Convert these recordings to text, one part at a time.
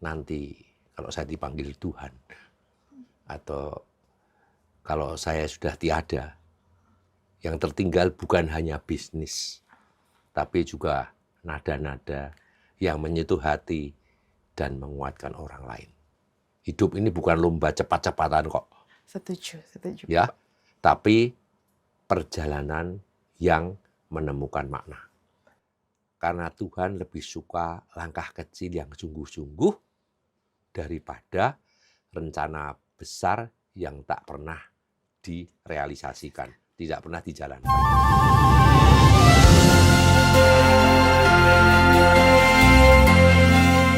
nanti kalau saya dipanggil Tuhan atau kalau saya sudah tiada, yang tertinggal bukan hanya bisnis, tapi juga nada-nada yang menyentuh hati dan menguatkan orang lain. Hidup ini bukan lomba cepat-cepatan kok. Setuju Ya, Bapak. tapi perjalanan yang menemukan makna. Karena Tuhan lebih suka langkah kecil yang sungguh-sungguh daripada rencana besar yang tak pernah direalisasikan, tidak pernah dijalankan.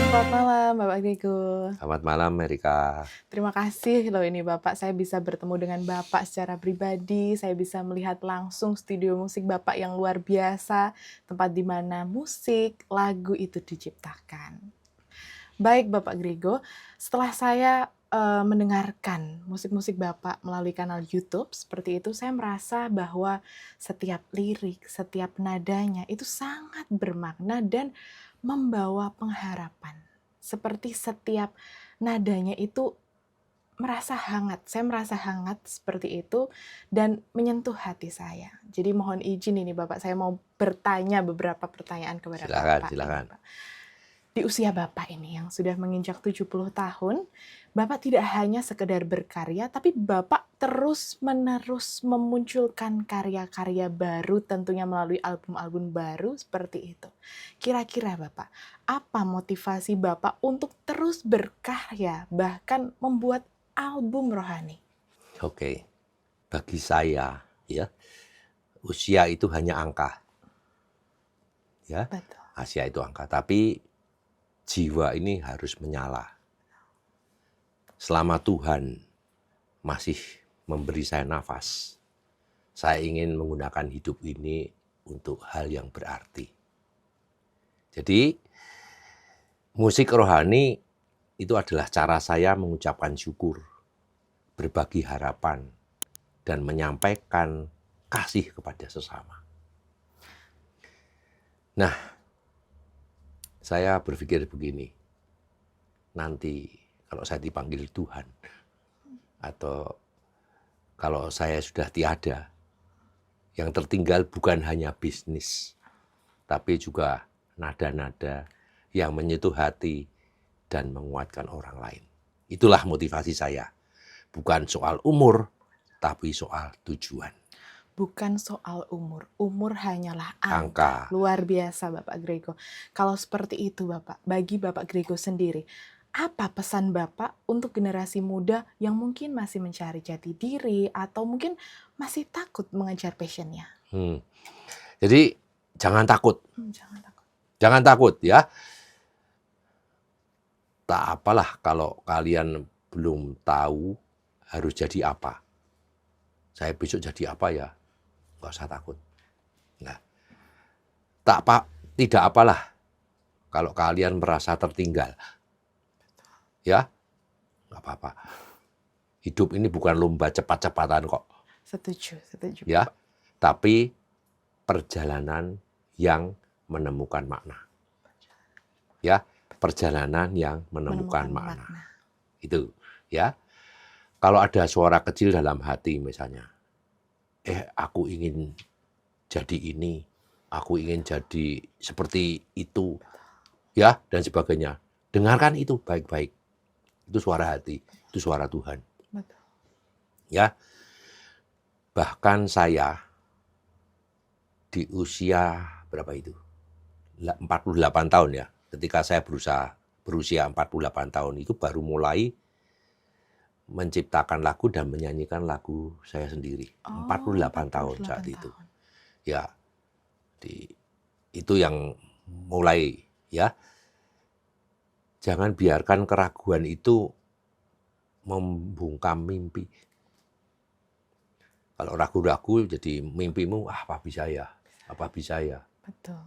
Selamat malam Bapak Grego. Selamat malam Erika. Terima kasih loh ini Bapak, saya bisa bertemu dengan Bapak secara pribadi, saya bisa melihat langsung studio musik Bapak yang luar biasa, tempat di mana musik, lagu itu diciptakan. Baik Bapak Grego, setelah saya mendengarkan musik-musik Bapak melalui kanal YouTube seperti itu, saya merasa bahwa setiap lirik, setiap nadanya itu sangat bermakna dan membawa pengharapan. Seperti setiap nadanya itu merasa hangat, saya merasa hangat seperti itu dan menyentuh hati saya. Jadi mohon izin ini Bapak, saya mau bertanya beberapa pertanyaan kepada Bapak. Silakan. Di usia Bapak ini yang sudah menginjak 70 tahun, Bapak tidak hanya sekedar berkarya, tapi Bapak terus-menerus memunculkan karya-karya baru tentunya melalui album-album baru seperti itu. Kira-kira Bapak, apa motivasi Bapak untuk terus berkarya, bahkan membuat album rohani? Oke, bagi saya ya, usia itu hanya angka. Ya, Betul. usia itu angka, tapi jiwa ini harus menyala. Selama Tuhan masih memberi saya nafas, saya ingin menggunakan hidup ini untuk hal yang berarti. Jadi, musik rohani itu adalah cara saya mengucapkan syukur, berbagi harapan, dan menyampaikan kasih kepada sesama. Nah, saya berpikir begini, nanti kalau saya dipanggil Tuhan, atau kalau saya sudah tiada, yang tertinggal bukan hanya bisnis, tapi juga nada-nada yang menyentuh hati dan menguatkan orang lain. Itulah motivasi saya. Bukan soal umur, tapi soal tujuan. Bukan soal umur. Umur hanyalah Angka. Luar biasa Bapak Grego. Kalau seperti itu Bapak, bagi Bapak Grego sendiri, apa pesan Bapak untuk generasi muda yang mungkin masih mencari jati diri atau mungkin masih takut mengejar passionnya? Jadi jangan takut. Jangan takut. Jangan takut ya. Tak apalah kalau kalian belum tahu harus jadi apa. Saya besok jadi apa ya? Nggak usah takut. Nah, tidak apalah kalau kalian merasa tertinggal. Ya, nggak apa-apa. Hidup ini bukan lomba cepat-cepatan kok. Setuju. Ya, tapi perjalanan yang menemukan makna. Ya, perjalanan yang menemukan makna. Itu, ya. Kalau ada suara kecil dalam hati misalnya, aku ingin jadi ini, aku ingin jadi seperti itu, ya, dan sebagainya. Dengarkan itu baik-baik. Itu suara hati, itu suara Tuhan. Betul. Ya, bahkan saya di usia berapa itu? 48 tahun ya. Ketika saya berusia 48 tahun itu baru mulai menciptakan lagu dan menyanyikan lagu saya sendiri. 48 tahun saat itu. Ya, itu yang mulai ya. Jangan biarkan keraguan itu membungkam mimpi. Kalau ragu-ragu jadi mimpimu, apa bisa ya? Betul.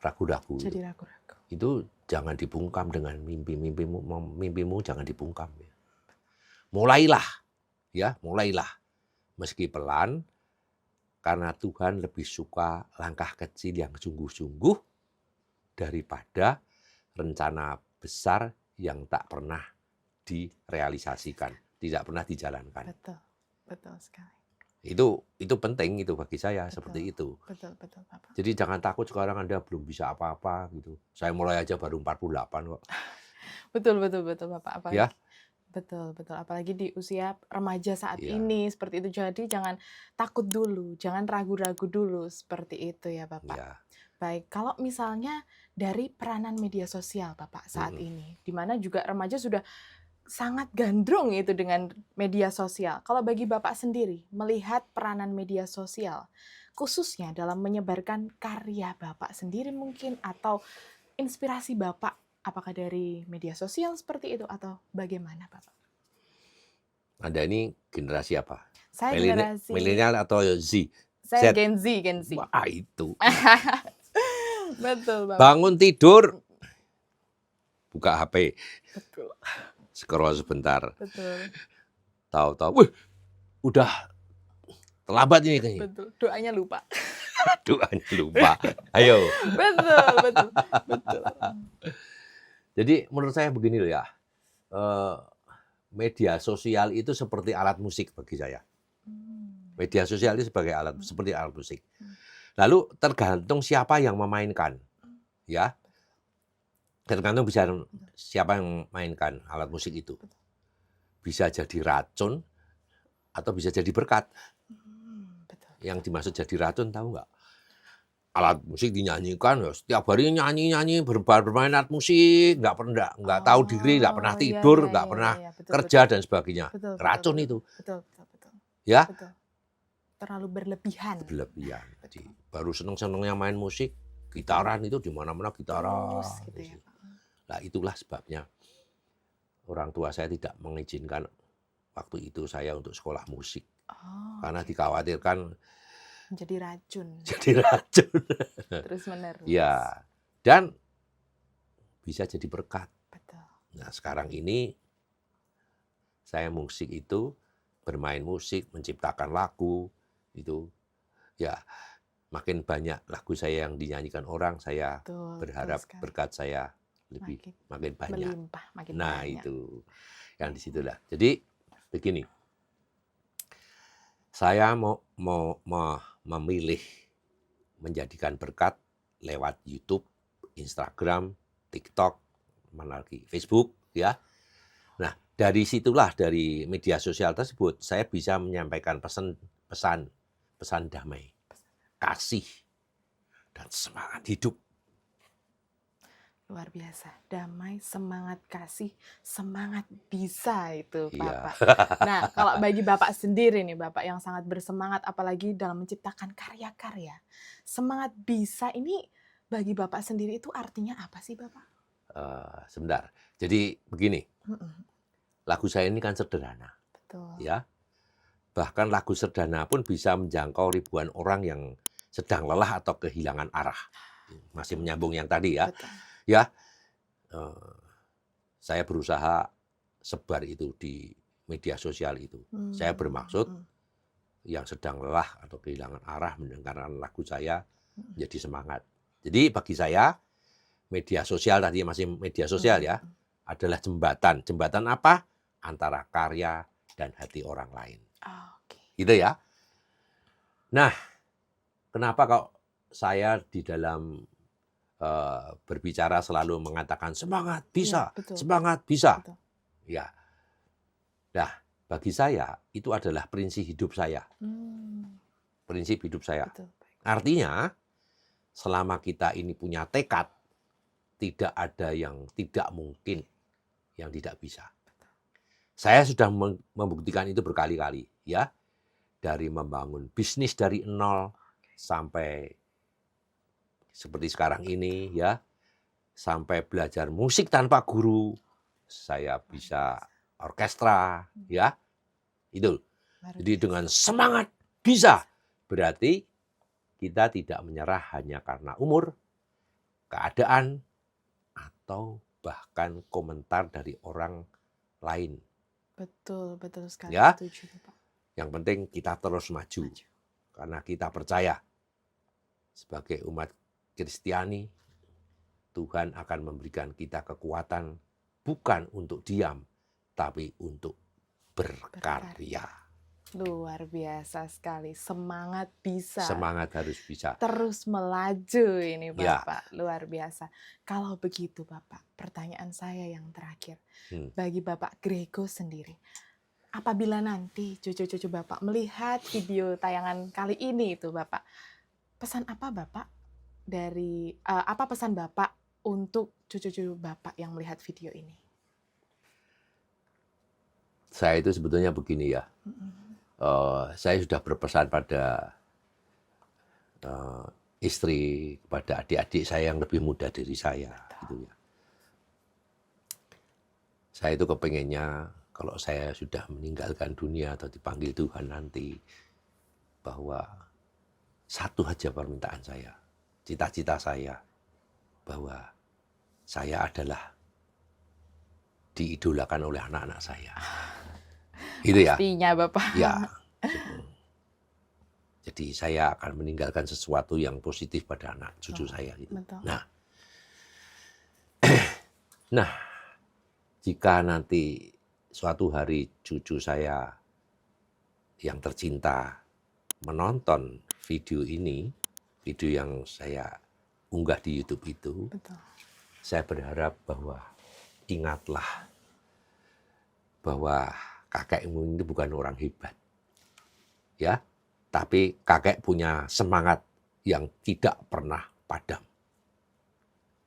Ragu-ragu. Jadi ragu-ragu. Itu jangan dibungkam dengan mimpimu jangan dibungkam. Mulailah. Meski pelan, karena Tuhan lebih suka langkah kecil yang sungguh-sungguh daripada rencana besar yang tak pernah direalisasikan, tidak pernah dijalankan. Betul, betul sekali. Itu penting itu bagi saya, Betul, seperti itu. betul, betul, Bapak. Jadi jangan takut sekarang Anda belum bisa apa-apa gitu. Saya mulai aja baru 48 kok. Betul, betul, betul, Bapak. Apalagi, Ya, betul, betul. Apalagi di usia remaja saat iya. ini seperti itu. Jadi jangan takut dulu, jangan ragu-ragu dulu seperti itu ya, Bapak. Iya. Baik, kalau misalnya dari peranan media sosial Bapak saat Mm-mm. ini, di mana juga remaja sudah sangat gandrung itu dengan media sosial. Kalau bagi Bapak sendiri, melihat peranan media sosial, khususnya dalam menyebarkan karya Bapak sendiri mungkin, atau inspirasi Bapak, apakah dari media sosial seperti itu, atau bagaimana Bapak? Anda ini generasi apa? Saya generasi, Milenial atau Z? saya Z. Gen Z, Gen Z. Wah, itu. Betul Bapak. Bangun tidur, buka HP, Betul, scroll sebentar. betul, Tahu-tahu, wih, udah terlambat ini kayaknya. betul. Doanya lupa. Doanya lupa. Ayo. Betul, betul, betul. Jadi menurut saya begini loh ya. Media sosial itu seperti alat musik bagi saya. Media sosial itu seperti alat musik. Lalu tergantung siapa yang memainkan, ya. Tergantung siapa yang memainkan alat musik itu. Bisa jadi racun atau bisa jadi berkat. Betul. Yang dimaksud jadi racun tahu nggak? Alat musik dinyanyikan, ya, setiap hari nyanyi bermain alat musik, nggak tahu diri, nggak pernah tidur, nggak pernah betul, kerja dan sebagainya. betul, Racun betul, itu, betul, betul, betul, ya. betul. Terlalu berlebihan. Berlebihan. Jadi baru seneng-senengnya main musik, gitaran itu di mana-mana gitaran. Terus gitu ya, Pak. Nah, itulah sebabnya orang tua saya tidak mengizinkan waktu itu saya untuk sekolah musik. Oh, Karena oke. dikhawatirkan Menjadi racun. jadi racun. Terus menerus. Ya, dan bisa jadi berkat. Betul. Nah, sekarang ini saya musik itu bermain musik, menciptakan lagu itu ya makin banyak lagu saya yang dinyanyikan orang, saya Betul, berharap betul sekali. berkat saya makin banyak. Melimpah, makin Nah, banyak. itu yang disitulah. Jadi begini, saya mau memilih menjadikan berkat lewat YouTube, Instagram, TikTok, mana lagi Facebook, ya. Nah, dari situlah, dari media sosial tersebut saya bisa menyampaikan pesan damai, kasih, dan semangat hidup. Luar biasa, damai, semangat kasih, semangat bisa itu Iya. Bapak. Nah, kalau bagi Bapak sendiri nih, Bapak yang sangat bersemangat apalagi dalam menciptakan karya-karya. Semangat bisa ini bagi Bapak sendiri itu artinya apa sih, Bapak? Sebentar. Jadi begini, lagu saya ini kan sederhana, Betul. ya. Bahkan lagu sederhana pun bisa menjangkau ribuan orang yang sedang lelah atau kehilangan arah. Masih menyambung yang tadi ya. Betul. Ya, saya berusaha sebar itu di media sosial itu. Saya bermaksud yang sedang lelah atau kehilangan arah mendengarkan lagu saya menjadi semangat. Jadi bagi saya media sosial tadi masih media sosial ya adalah jembatan. Jembatan apa? Antara karya dan hati orang lain. Oke. Gitu ya. Nah, kenapa kok saya di dalam berbicara selalu mengatakan semangat bisa, Ya, betul. semangat bisa. Betul. Ya. Nah, bagi saya itu adalah prinsip hidup saya. Prinsip hidup saya. Betul. Artinya, selama kita ini punya tekad, tidak ada yang tidak mungkin, yang tidak bisa. Saya sudah membuktikan itu berkali-kali, ya. Dari membangun bisnis dari nol sampai seperti sekarang ini, ya. Sampai belajar musik tanpa guru, saya bisa orkestra, ya. Itu. Jadi dengan semangat bisa, berarti kita tidak menyerah hanya karena umur, keadaan, atau bahkan komentar dari orang lain. Betul, betul sekali. Ya. Setuju, Pak. Yang penting kita terus maju. Karena kita percaya sebagai umat Kristiani, Tuhan akan memberikan kita kekuatan bukan untuk diam, tapi untuk berkarya. Luar biasa sekali, semangat bisa. Semangat harus bisa. Terus melaju ini Ya. Bapak, luar biasa. Kalau begitu Bapak, pertanyaan saya yang terakhir. Bagi Bapak Grego sendiri, apabila nanti cucu-cucu Bapak melihat video tayangan kali ini itu Bapak, pesan apa Bapak apa pesan Bapak untuk cucu-cucu Bapak yang melihat video ini? Saya itu sebetulnya begini ya. Saya sudah berpesan pada istri, kepada adik-adik saya yang lebih muda dari saya. Gitu ya. Saya itu kepengennya kalau saya sudah meninggalkan dunia atau dipanggil Tuhan nanti, bahwa satu aja permintaan saya, cita-cita saya, bahwa saya adalah diidolakan oleh anak-anak saya. Gitu ya. Pastinya Bapak. Ya. Jadi saya akan meninggalkan sesuatu yang positif pada anak cucu saya. Gitu. Betul. Nah, jika nanti suatu hari cucu saya yang tercinta menonton video ini, video yang saya unggah di YouTube itu, Betul. saya berharap bahwa ingatlah bahwa kakekmu ini bukan orang hebat, ya, tapi kakek punya semangat yang tidak pernah padam.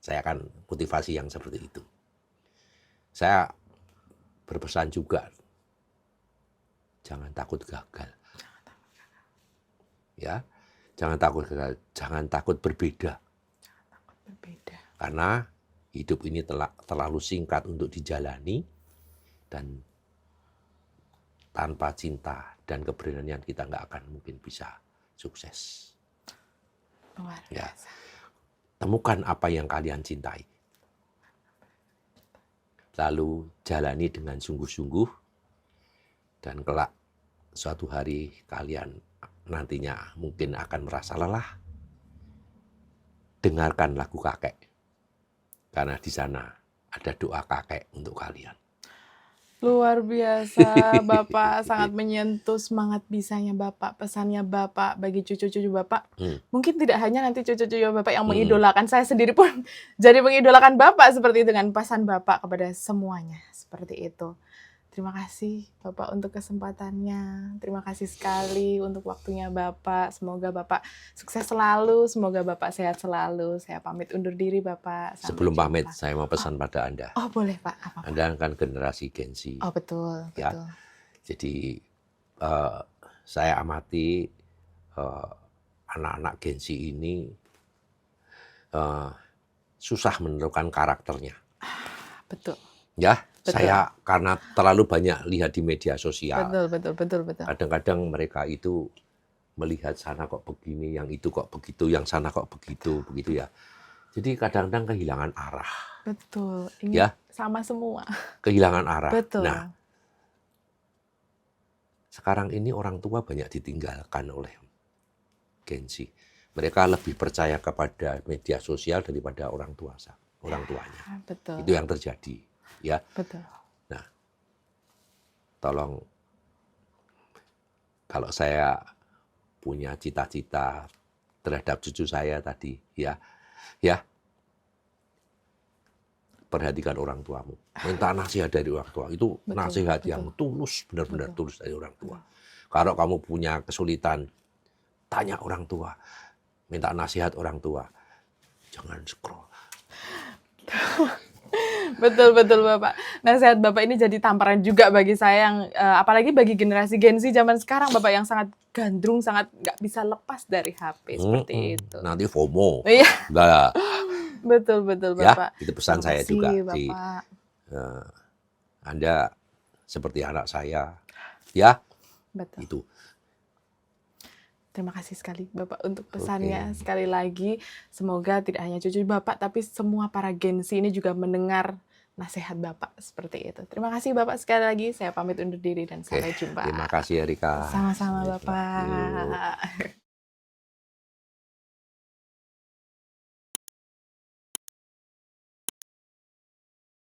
Saya akan motivasi yang seperti itu. Saya berpesan juga, jangan takut gagal. Ya, jangan takut gagal, jangan takut berbeda. Karena hidup ini terlalu singkat untuk dijalani, dan tanpa cinta dan keberanian kita nggak akan mungkin bisa sukses. Luar biasa. Ya. Temukan apa yang kalian cintai. Lalu jalani dengan sungguh-sungguh, dan kelak suatu hari kalian nantinya mungkin akan merasa lelah. Dengarkan lagu kakek, karena di sana ada doa kakek untuk kalian. Luar biasa, Bapak sangat menyentuh semangat bisanya Bapak, pesannya Bapak bagi cucu-cucu Bapak. Mungkin tidak hanya nanti cucu-cucu Bapak yang mengidolakan, saya sendiri pun jadi mengidolakan Bapak seperti itu, dengan pesan Bapak kepada semuanya seperti itu. Terima kasih Bapak untuk kesempatannya, terima kasih sekali untuk waktunya Bapak. Semoga Bapak sukses selalu, semoga Bapak sehat selalu. Saya pamit undur diri Bapak. Sampai Sebelum jumpa. pamit, saya mau pesan pada Anda. Oh boleh Pak, apa Pak? Anda kan generasi Gen Z. Oh betul, Ya. betul. Jadi saya amati anak-anak Gen Z ini susah menentukan karakternya. Betul. Ya, Betul. saya karena terlalu banyak lihat di media sosial. Betul. Kadang-kadang mereka itu melihat sana kok begini, yang itu kok begitu, yang sana kok begitu ya. Jadi kadang-kadang kehilangan arah. Betul. Ini Ya. sama semua. Kehilangan arah. Betul. Nah, sekarang ini orang tua banyak ditinggalkan oleh Gen Z. Mereka lebih percaya kepada media sosial daripada orang tuanya. Betul. Itu yang terjadi. Ya, Betul. nah, tolong, kalau saya punya cita-cita terhadap cucu saya tadi, ya, perhatikan orang tuamu. Minta nasihat dari orang tua. Itu Betul, nasihat betul. yang tulus, benar-benar Betul. tulus dari orang tua. Kalau kamu punya kesulitan, tanya orang tua. Minta nasihat orang tua. Jangan scroll. Betul Bapak. Nasihat Bapak ini jadi tamparan juga bagi saya yang apalagi bagi generasi Gen Z zaman sekarang Bapak, yang sangat gandrung, sangat nggak bisa lepas dari HP seperti itu. Nanti FOMO. Iya. Enggak. Betul Ya, Bapak. itu pesan Terima saya kasih, juga. Bapak. Anda seperti anak saya. Ya, Betul. itu. Terima kasih sekali Bapak untuk pesannya. Sekali lagi, semoga tidak hanya cucu Bapak, tapi semua para Gen Z ini juga mendengar nasihat Bapak seperti itu. Terima kasih Bapak sekali lagi. Saya pamit undur diri dan sampai jumpa. Terima kasih Erika. Sama-sama Yuk. Bapak.